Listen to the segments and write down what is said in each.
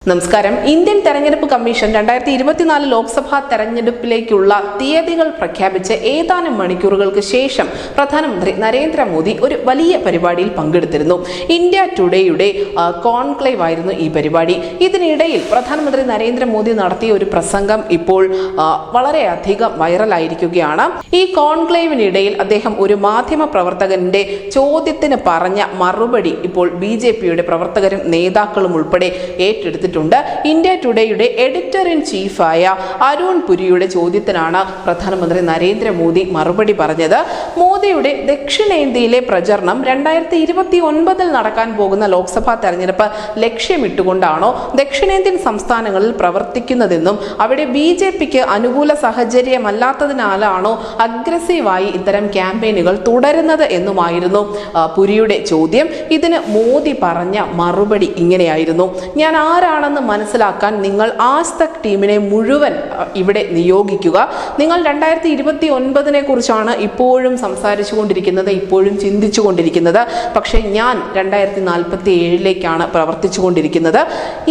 നമസ്കാരം. ഇന്ത്യൻ തെരഞ്ഞെടുപ്പ് കമ്മീഷൻ 2024 ലോക്സഭാ തെരഞ്ഞെടുപ്പിലേക്കുള്ള തീയതികൾ പ്രഖ്യാപിച്ച് ഏതാനും മണിക്കൂറുകൾക്ക് ശേഷം പ്രധാനമന്ത്രി നരേന്ദ്രമോദി ഒരു വലിയ പരിപാടിയിൽ പങ്കെടുത്തിരുന്നു. ഇന്ത്യ ടുഡേയുടെ കോൺക്ലേവ് ആയിരുന്നു ഈ പരിപാടി. ഇതിനിടയിൽ പ്രധാനമന്ത്രി നരേന്ദ്രമോദി നടത്തിയ ഒരു പ്രസംഗം ഇപ്പോൾ വളരെയധികം വൈറലായിരിക്കുകയാണ്. ഈ കോൺക്ലേവിനിടയിൽ അദ്ദേഹം ഒരു മാധ്യമ പ്രവർത്തകന്റെ ചോദ്യത്തിന് പറഞ്ഞ മറുപടി ഇപ്പോൾ BJPയുടെ പ്രവർത്തകരും നേതാക്കളും ഉൾപ്പെടെ ഏറ്റെടുത്തിട്ടുണ്ട്. ഇന്ത്യ ടുഡേയുടെ എഡിറ്റർ ഇൻ ചീഫായ അരുൺ പുരിയുടെ ചോദ്യത്തിനാണ് പ്രധാനമന്ത്രി നരേന്ദ്രമോദി മറുപടി പറഞ്ഞത്. മോദിയുടെ ദക്ഷിണേന്ത്യയിലെ പ്രചരണം 2029 നടക്കാൻ പോകുന്ന ലോക്സഭാ തെരഞ്ഞെടുപ്പ് ലക്ഷ്യമിട്ടുകൊണ്ടാണോ ദക്ഷിണേന്ത്യൻ സംസ്ഥാനങ്ങളിൽ പ്രവർത്തിക്കുന്നതെന്നും അവിടെ BJPക്ക് അനുകൂല സാഹചര്യമല്ലാത്തതിനാലാണോ അഗ്രസീവായി ഇത്തരം ക്യാമ്പയിനുകൾ തുടരുന്നത് എന്നുമായിരുന്നു പുരിയുടെ ചോദ്യം. ഇതിന് മോദി പറഞ്ഞ മറുപടി ഇങ്ങനെയായിരുന്നു: ഞാൻ ആരാണെന്ന് മനസ്സിലാക്കാൻ നിങ്ങൾ ആജ് തക് ടീമിനെ മുഴുവൻ ഇവിടെ നിയോഗിക്കുക. നിങ്ങൾ 2029 കുറിച്ചാണ് ഇപ്പോഴും സംസാരിച്ചു കൊണ്ടിരിക്കുന്നത്, ഇപ്പോഴും ചിന്തിച്ചു കൊണ്ടിരിക്കുന്നത്. പക്ഷേ ഞാൻ 2047 പ്രവർത്തിച്ചു കൊണ്ടിരിക്കുന്നത്.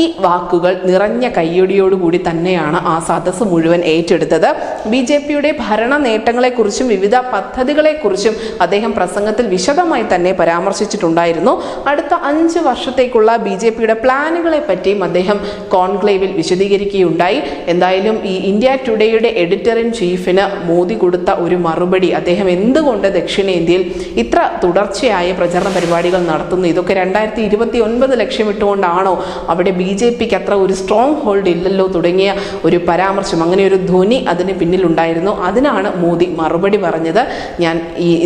ഈ വാക്കുകൾ നിറഞ്ഞ കയ്യടിയോടുകൂടി തന്നെയാണ് ആ സദസ്സ് മുഴുവൻ ഏറ്റെടുത്തത്. BJPയുടെ ഭരണ നേട്ടങ്ങളെക്കുറിച്ചും വിവിധ പദ്ധതികളെക്കുറിച്ചും അദ്ദേഹം പ്രസംഗത്തിൽ വിശദമായി തന്നെ പരാമർശിച്ചിട്ടുണ്ടായിരുന്നു. അടുത്ത 5 വർഷത്തേക്കുള്ള BJPയുടെ പ്ലാനുകളെ പറ്റിയും അദ്ദേഹം കോൺക്ലേവിൽ വിശദീകരിക്കുകയുണ്ടായി. എന്തായാലും ഈ ഇന്ത്യ ടുഡേയുടെ എഡിറ്റർ ഇൻ ചീഫിന് മോദി കൊടുത്ത ഒരു മറുപടി, അദ്ദേഹം എന്തുകൊണ്ട് ദക്ഷിണേന്ത്യയിൽ ഇത്ര തുടർച്ചയായ പ്രചരണ പരിപാടികൾ നടത്തുന്നു, ഇതൊക്കെ 2029 ലക്ഷ്യമിട്ടുകൊണ്ടാണോ, അവിടെ BJPക്ക് അത്ര ഒരു സ്ട്രോങ് ഹോൾഡ് ഇല്ലല്ലോ തുടങ്ങിയ ഒരു പരാമർശം, അങ്ങനെ ഒരു ധ്വനി അതിന് പിന്നിലുണ്ടായിരുന്നു. അതിനാണ് മോദി മറുപടി പറഞ്ഞത്. ഞാൻ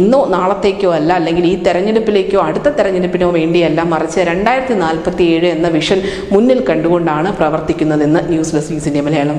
ഇന്നോ നാളത്തേക്കോ അല്ല, അല്ലെങ്കിൽ ഈ തെരഞ്ഞെടുപ്പിലേക്കോ അടുത്ത തെരഞ്ഞെടുപ്പിനോ വേണ്ടിയല്ല, മറിച്ച് 2047 എന്ന വിഷൻ മുന്നിൽ കണ്ടുകൊണ്ടാണ് പ്രവർത്തിക്കുന്നതെന്ന് ന്യൂസ് ഡെസ്ക് ഇന്ത്യ മലയാളം.